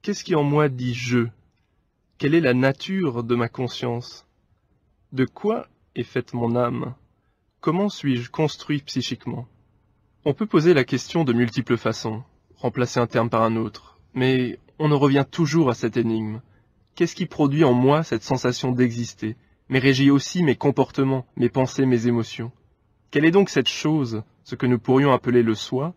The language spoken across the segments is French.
Qu'est-ce qui en moi dit « je » ? Quelle est la nature de ma conscience? De quoi est faite mon âme? Comment suis-je construit psychiquement? On peut poser la question de multiples façons, remplacer un terme par un autre, mais on en revient toujours à cette énigme. Qu'est-ce qui produit en moi cette sensation d'exister, mais régit aussi mes comportements, mes pensées, mes émotions? Quelle est donc cette chose, ce que nous pourrions appeler le soi,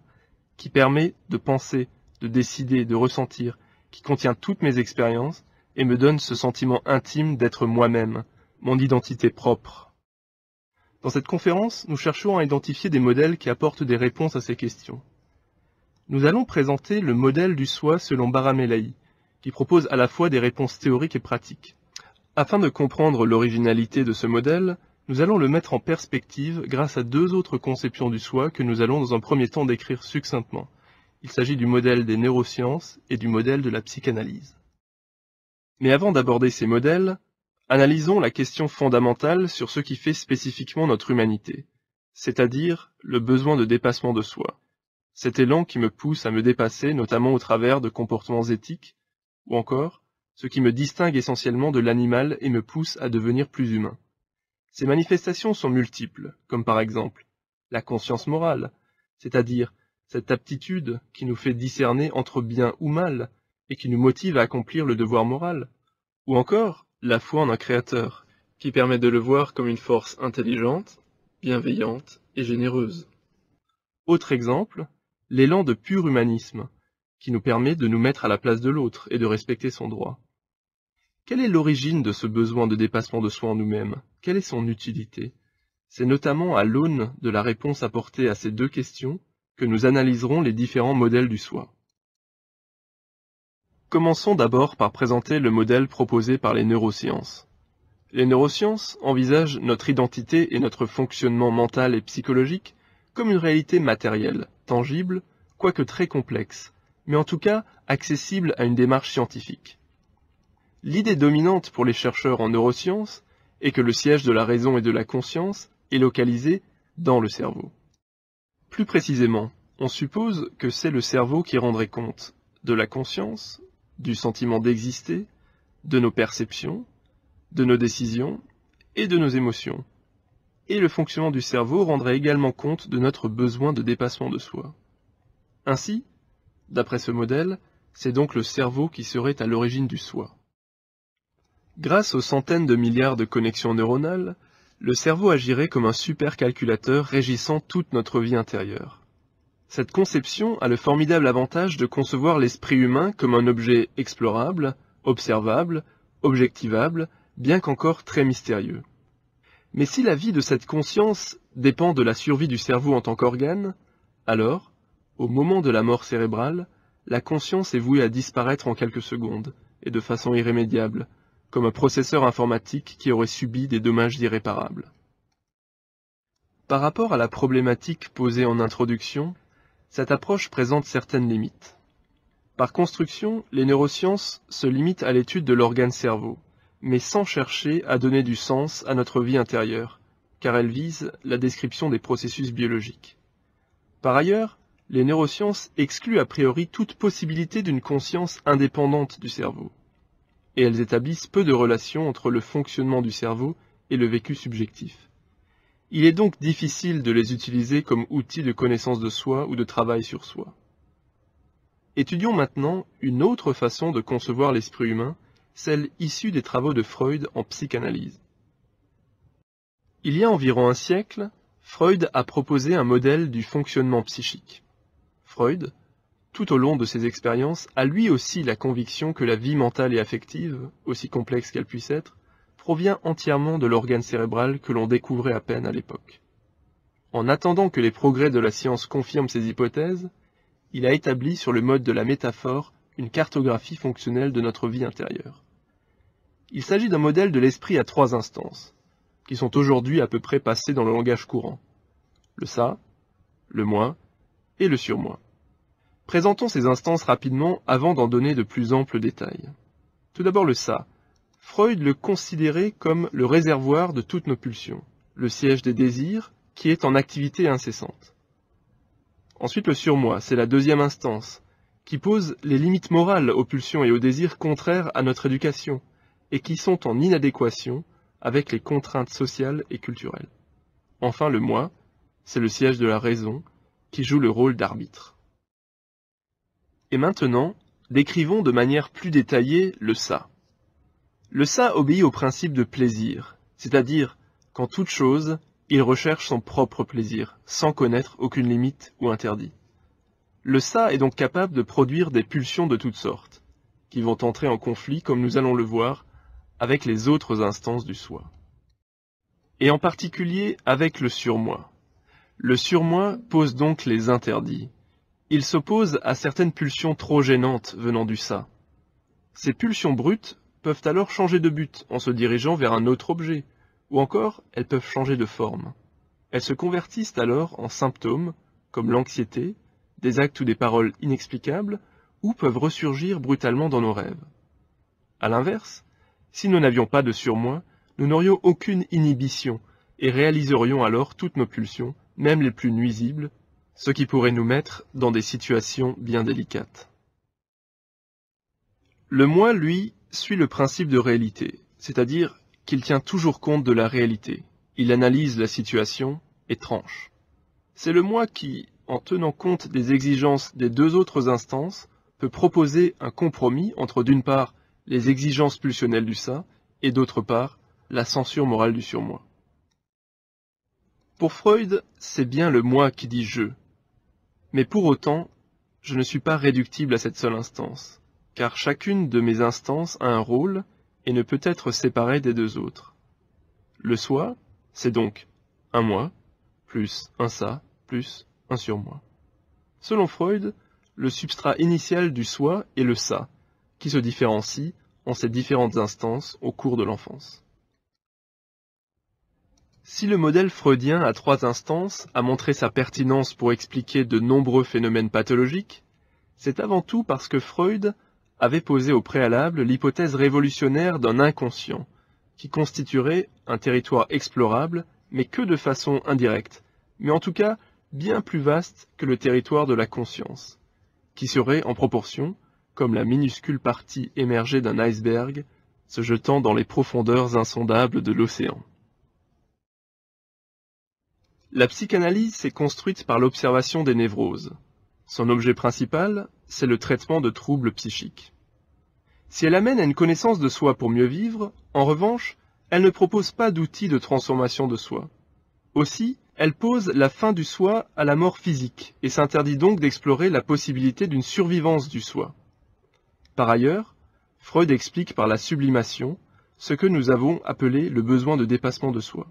qui permet de penser, de décider, de ressentir, qui contient toutes mes expériences et me donne ce sentiment intime d'être moi-même, mon identité propre? Dans cette conférence, nous cherchons à identifier des modèles qui apportent des réponses à ces questions. Nous allons présenter le modèle du soi selon Baramehlaï, qui propose à la fois des réponses théoriques et pratiques. Afin de comprendre l'originalité de ce modèle, nous allons le mettre en perspective grâce à deux autres conceptions du soi que nous allons dans un premier temps décrire succinctement. Il s'agit du modèle des neurosciences et du modèle de la psychanalyse. Mais avant d'aborder ces modèles, analysons la question fondamentale sur ce qui fait spécifiquement notre humanité, c'est-à-dire le besoin de dépassement de soi. Cet élan qui me pousse à me dépasser, notamment au travers de comportements éthiques, ou encore, ce qui me distingue essentiellement de l'animal et me pousse à devenir plus humain. Ces manifestations sont multiples, comme par exemple la conscience morale, c'est-à-dire cette aptitude qui nous fait discerner entre bien ou mal et qui nous motive à accomplir le devoir moral, ou encore la foi en un créateur, qui permet de le voir comme une force intelligente, bienveillante et généreuse. Autre exemple, l'élan de pur humanisme, qui nous permet de nous mettre à la place de l'autre et de respecter son droit. Quelle est l'origine de ce besoin de dépassement de soi en nous-mêmes? Quelle est son utilité? C'est notamment à l'aune de la réponse apportée à ces deux questions que nous analyserons les différents modèles du soi. Commençons d'abord par présenter le modèle proposé par les neurosciences. Les neurosciences envisagent notre identité et notre fonctionnement mental et psychologique comme une réalité matérielle, tangible, quoique très complexe, mais en tout cas accessible à une démarche scientifique. L'idée dominante pour les chercheurs en neurosciences est que le siège de la raison et de la conscience est localisé dans le cerveau. Plus précisément, on suppose que c'est le cerveau qui rendrait compte de la conscience, du sentiment d'exister, de nos perceptions, de nos décisions et de nos émotions. Et le fonctionnement du cerveau rendrait également compte de notre besoin de dépassement de soi. Ainsi, d'après ce modèle, c'est donc le cerveau qui serait à l'origine du soi. Grâce aux centaines de milliards de connexions neuronales, le cerveau agirait comme un supercalculateur régissant toute notre vie intérieure. Cette conception a le formidable avantage de concevoir l'esprit humain comme un objet explorable, observable, objectivable, bien qu'encore très mystérieux. Mais si la vie de cette conscience dépend de la survie du cerveau en tant qu'organe, alors, au moment de la mort cérébrale, la conscience est vouée à disparaître en quelques secondes, et de façon irrémédiable, comme un processeur informatique qui aurait subi des dommages irréparables. Par rapport à la problématique posée en introduction, cette approche présente certaines limites. Par construction, les neurosciences se limitent à l'étude de l'organe cerveau, mais sans chercher à donner du sens à notre vie intérieure, car elles visent la description des processus biologiques. Par ailleurs, les neurosciences excluent a priori toute possibilité d'une conscience indépendante du cerveau, et elles établissent peu de relations entre le fonctionnement du cerveau et le vécu subjectif. Il est donc difficile de les utiliser comme outils de connaissance de soi ou de travail sur soi. Étudions maintenant une autre façon de concevoir l'esprit humain, celle issue des travaux de Freud en psychanalyse. Il y a environ un siècle, Freud a proposé un modèle du fonctionnement psychique. Freud, tout au long de ses expériences, a lui aussi la conviction que la vie mentale et affective, aussi complexe qu'elle puisse être, provient entièrement de l'organe cérébral que l'on découvrait à peine à l'époque. En attendant que les progrès de la science confirment ces hypothèses, il a établi sur le mode de la métaphore une cartographie fonctionnelle de notre vie intérieure. Il s'agit d'un modèle de l'esprit à trois instances, qui sont aujourd'hui à peu près passées dans le langage courant. Le ça, le moi et le surmoi. Présentons ces instances rapidement avant d'en donner de plus amples détails. Tout d'abord le ça. Freud le considérait comme le réservoir de toutes nos pulsions, le siège des désirs qui est en activité incessante. Ensuite le surmoi, c'est la deuxième instance, qui pose les limites morales aux pulsions et aux désirs contraires à notre éducation, et qui sont en inadéquation avec les contraintes sociales et culturelles. Enfin, le moi, c'est le siège de la raison, qui joue le rôle d'arbitre. Et maintenant, décrivons de manière plus détaillée le ça. Le ça obéit au principe de plaisir, c'est-à-dire qu'en toute chose, il recherche son propre plaisir, sans connaître aucune limite ou interdit. Le ça est donc capable de produire des pulsions de toutes sortes, qui vont entrer en conflit, comme nous allons le voir, avec les autres instances du soi. Et en particulier avec le surmoi. Le surmoi pose donc les interdits. Il s'oppose à certaines pulsions trop gênantes venant du ça. Ces pulsions brutes peuvent alors changer de but en se dirigeant vers un autre objet, ou encore elles peuvent changer de forme. Elles se convertissent alors en symptômes, comme l'anxiété, des actes ou des paroles inexplicables, ou peuvent ressurgir brutalement dans nos rêves. À l'inverse, si nous n'avions pas de surmoi, nous n'aurions aucune inhibition et réaliserions alors toutes nos pulsions, même les plus nuisibles, ce qui pourrait nous mettre dans des situations bien délicates. Le moi, lui, suit le principe de réalité, c'est-à-dire qu'il tient toujours compte de la réalité. Il analyse la situation et tranche. C'est le moi qui, en tenant compte des exigences des deux autres instances, peut proposer un compromis entre d'une part les exigences pulsionnelles du ça et d'autre part la censure morale du surmoi. Pour Freud, c'est bien le moi qui dit je. Mais pour autant, je ne suis pas réductible à cette seule instance, car chacune de mes instances a un rôle et ne peut être séparée des deux autres. Le soi, c'est donc un moi, plus un ça, plus un surmoi. Selon Freud, le substrat initial du soi est le ça, qui se différencie en ces différentes instances au cours de l'enfance. Si le modèle freudien à 3 instances a montré sa pertinence pour expliquer de nombreux phénomènes pathologiques, c'est avant tout parce que Freud avait posé au préalable l'hypothèse révolutionnaire d'un inconscient, qui constituerait un territoire explorable, mais que de façon indirecte, mais en tout cas bien plus vaste que le territoire de la conscience, qui serait en proportion, comme la minuscule partie émergée d'un iceberg, se jetant dans les profondeurs insondables de l'océan. La psychanalyse s'est construite par l'observation des névroses. Son objet principal, c'est le traitement de troubles psychiques. Si elle amène à une connaissance de soi pour mieux vivre, en revanche, elle ne propose pas d'outils de transformation de soi. Aussi, elle pose la fin du soi à la mort physique et s'interdit donc d'explorer la possibilité d'une survivance du soi. Par ailleurs, Freud explique par la sublimation ce que nous avons appelé le besoin de dépassement de soi.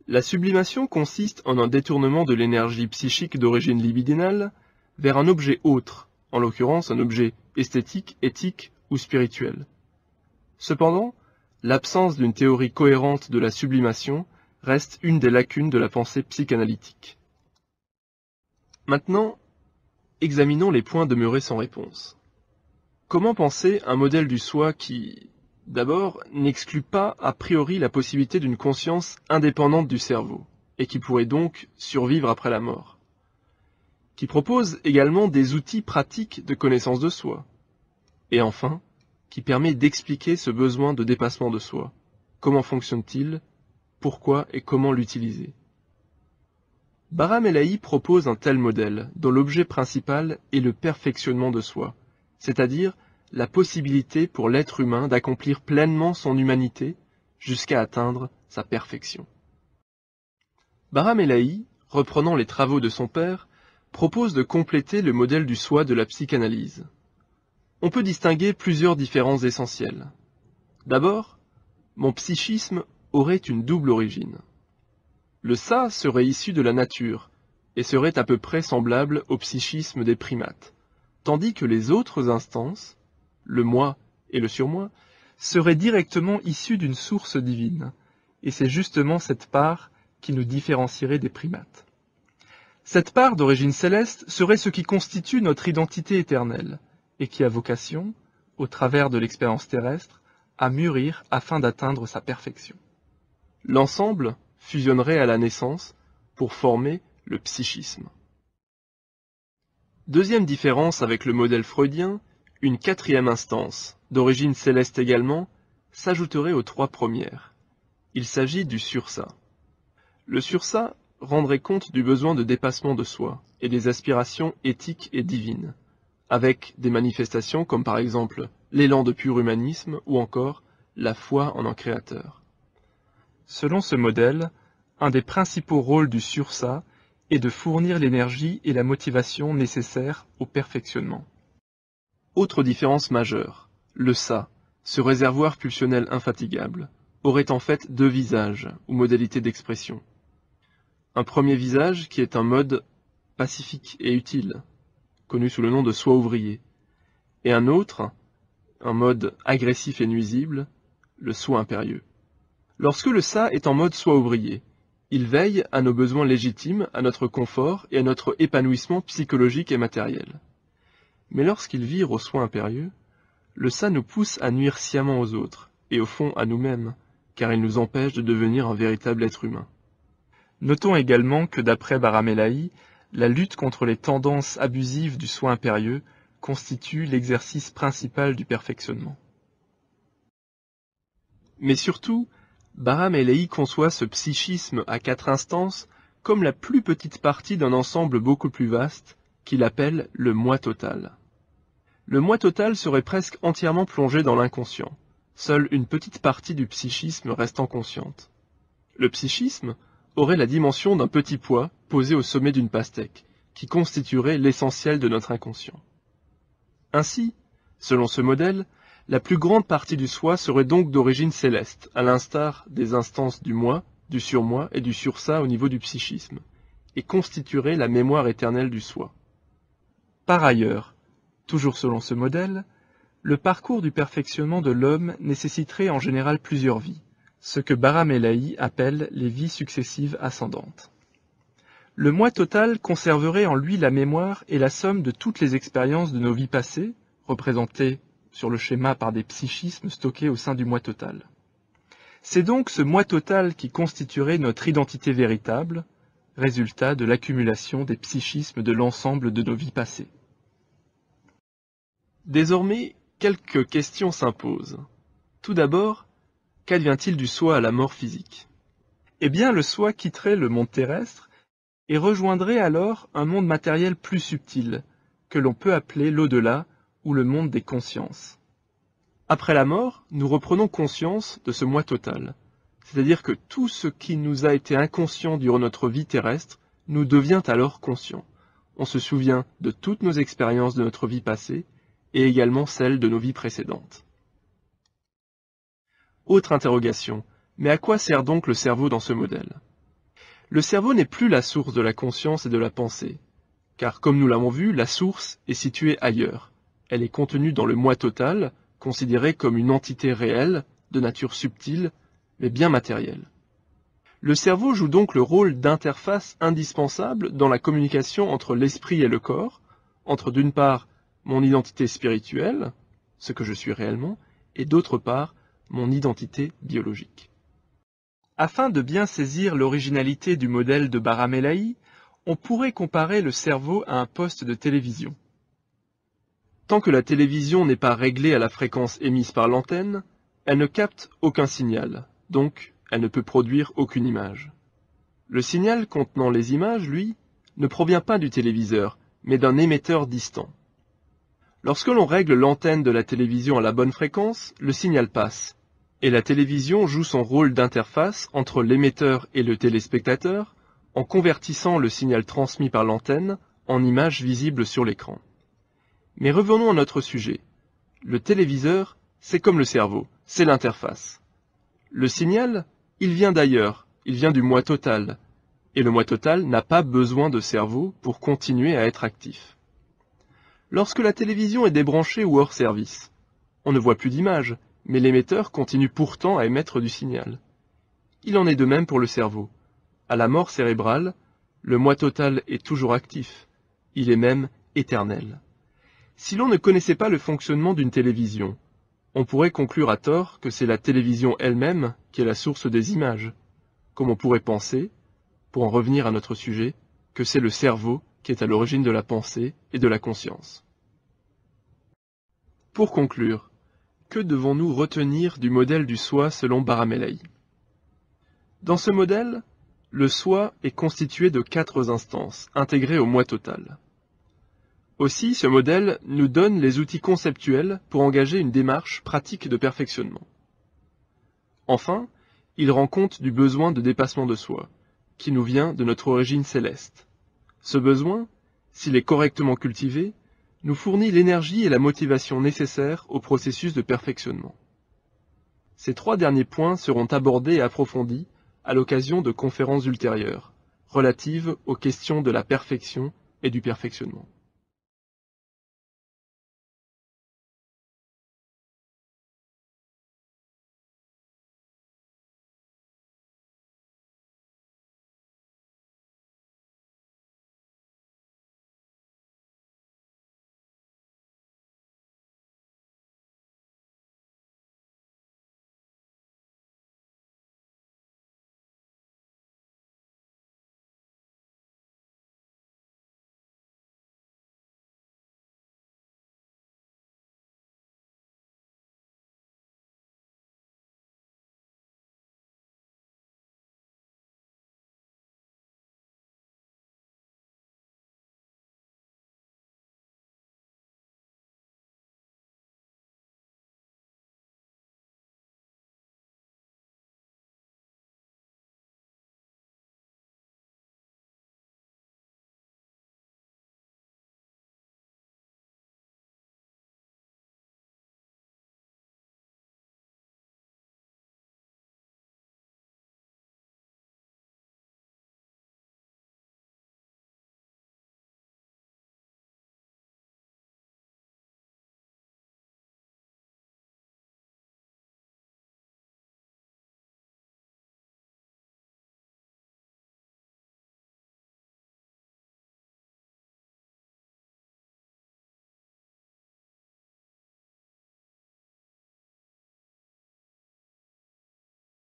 La sublimation consiste en un détournement de l'énergie psychique d'origine libidinale vers un objet autre, en l'occurrence un objet esthétique, éthique ou spirituel. Cependant, l'absence d'une théorie cohérente de la sublimation reste une des lacunes de la pensée psychanalytique. Maintenant, examinons les points demeurés sans réponse. Comment penser un modèle du soi qui, d'abord, n'exclut pas a priori la possibilité d'une conscience indépendante du cerveau, et qui pourrait donc survivre après la mort, qui propose également des outils pratiques de connaissance de soi, et enfin, qui permet d'expliquer ce besoin de dépassement de soi. Comment fonctionne-t-il? Pourquoi et comment l'utiliser? Bahram Elahi propose un tel modèle, dont l'objet principal est le perfectionnement de soi, c'est-à-dire la possibilité pour l'être humain d'accomplir pleinement son humanité jusqu'à atteindre sa perfection. Bahram Elahi, reprenant les travaux de son père, propose de compléter le modèle du soi de la psychanalyse. On peut distinguer plusieurs différences essentielles. D'abord, mon psychisme aurait une double origine. Le ça serait issu de la nature et serait à peu près semblable au psychisme des primates, tandis que les autres instances, le moi et le surmoi, seraient directement issus d'une source divine, et c'est justement cette part qui nous différencierait des primates. Cette part d'origine céleste serait ce qui constitue notre identité éternelle, et qui a vocation, au travers de l'expérience terrestre, à mûrir afin d'atteindre sa perfection. L'ensemble fusionnerait à la naissance pour former le psychisme. Deuxième différence avec le modèle freudien, une quatrième instance, d'origine céleste également, s'ajouterait aux trois premières. Il s'agit du sursa. Le sursa rendrait compte du besoin de dépassement de soi et des aspirations éthiques et divines, avec des manifestations comme par exemple l'élan de pur humanisme ou encore la foi en un créateur. Selon ce modèle, un des principaux rôles du sursa est de fournir l'énergie et la motivation nécessaires au perfectionnement. Autre différence majeure, le sa, ce réservoir pulsionnel infatigable, aurait en fait deux visages ou modalités d'expression. Un premier visage qui est un mode pacifique et utile, connu sous le nom de soi ouvrier, et un autre, un mode agressif et nuisible, le soi impérieux. Lorsque le sa est en mode soi ouvrier, il veille à nos besoins légitimes, à notre confort et à notre épanouissement psychologique et matériel. Mais lorsqu'il vire au soi impérieux, le sa nous pousse à nuire sciemment aux autres, et au fond à nous-mêmes, car il nous empêche de devenir un véritable être humain. Notons également que d'après Baramehlaï, la lutte contre les tendances abusives du soi impérieux constitue l'exercice principal du perfectionnement. Mais surtout, Baramehlaï conçoit ce psychisme à quatre instances comme la plus petite partie d'un ensemble beaucoup plus vaste qu'il appelle le moi total. Le moi total serait presque entièrement plongé dans l'inconscient, seule une petite partie du psychisme restant consciente. Le psychisme aurait la dimension d'un petit pois posé au sommet d'une pastèque, qui constituerait l'essentiel de notre inconscient. Ainsi, selon ce modèle, la plus grande partie du soi serait donc d'origine céleste, à l'instar des instances du moi, du surmoi et du sursa au niveau du psychisme, et constituerait la mémoire éternelle du soi. Par ailleurs, toujours selon ce modèle, le parcours du perfectionnement de l'homme nécessiterait en général plusieurs vies, ce que Baramehlaï appelle les vies successives ascendantes. Le moi total conserverait en lui la mémoire et la somme de toutes les expériences de nos vies passées, représentées sur le schéma par des psychismes stockés au sein du moi total. C'est donc ce moi total qui constituerait notre identité véritable, résultat de l'accumulation des psychismes de l'ensemble de nos vies passées. Désormais, quelques questions s'imposent. Tout d'abord, qu'advient-il du soi à la mort physique? Eh bien, le soi quitterait le monde terrestre et rejoindrait alors un monde matériel plus subtil, que l'on peut appeler l'au-delà ou le monde des consciences. Après la mort, nous reprenons conscience de ce moi total, c'est-à-dire que tout ce qui nous a été inconscient durant notre vie terrestre nous devient alors conscient. On se souvient de toutes nos expériences de notre vie passée et également celles de nos vies précédentes. Autre interrogation, mais à quoi sert donc le cerveau dans ce modèle? Le cerveau n'est plus la source de la conscience et de la pensée, car comme nous l'avons vu, la source est située ailleurs. Elle est contenue dans le moi total, considéré comme une entité réelle, de nature subtile, mais bien matérielle. Le cerveau joue donc le rôle d'interface indispensable dans la communication entre l'esprit et le corps, entre d'une part mon identité spirituelle, ce que je suis réellement, et d'autre part mon identité biologique. Afin de bien saisir l'originalité du modèle de Baramehlaï, on pourrait comparer le cerveau à un poste de télévision. Tant que la télévision n'est pas réglée à la fréquence émise par l'antenne, elle ne capte aucun signal, donc elle ne peut produire aucune image. Le signal contenant les images, lui, ne provient pas du téléviseur, mais d'un émetteur distant. Lorsque l'on règle l'antenne de la télévision à la bonne fréquence, le signal passe, et la télévision joue son rôle d'interface entre l'émetteur et le téléspectateur en convertissant le signal transmis par l'antenne en images visibles sur l'écran. Mais revenons à notre sujet. Le téléviseur, c'est comme le cerveau, c'est l'interface. Le signal, il vient d'ailleurs, il vient du moi total, et le moi total n'a pas besoin de cerveau pour continuer à être actif. Lorsque la télévision est débranchée ou hors service, on ne voit plus d'image, mais l'émetteur continue pourtant à émettre du signal. Il en est de même pour le cerveau. À la mort cérébrale, le moi total est toujours actif, il est même éternel. Si l'on ne connaissait pas le fonctionnement d'une télévision, on pourrait conclure à tort que c'est la télévision elle-même qui est la source des images, comme on pourrait penser, pour en revenir à notre sujet, que c'est le cerveau qui est à l'origine de la pensée et de la conscience. Pour conclure, que devons-nous retenir du modèle du soi selon Baramelei? Dans ce modèle, le soi est constitué de 4 instances, intégrées au moi total. Aussi, ce modèle nous donne les outils conceptuels pour engager une démarche pratique de perfectionnement. Enfin, il rend compte du besoin de dépassement de soi, qui nous vient de notre origine céleste. Ce besoin, s'il est correctement cultivé, nous fournit l'énergie et la motivation nécessaires au processus de perfectionnement. Ces 3 derniers points seront abordés et approfondis à l'occasion de conférences ultérieures, relatives aux questions de la perfection et du perfectionnement.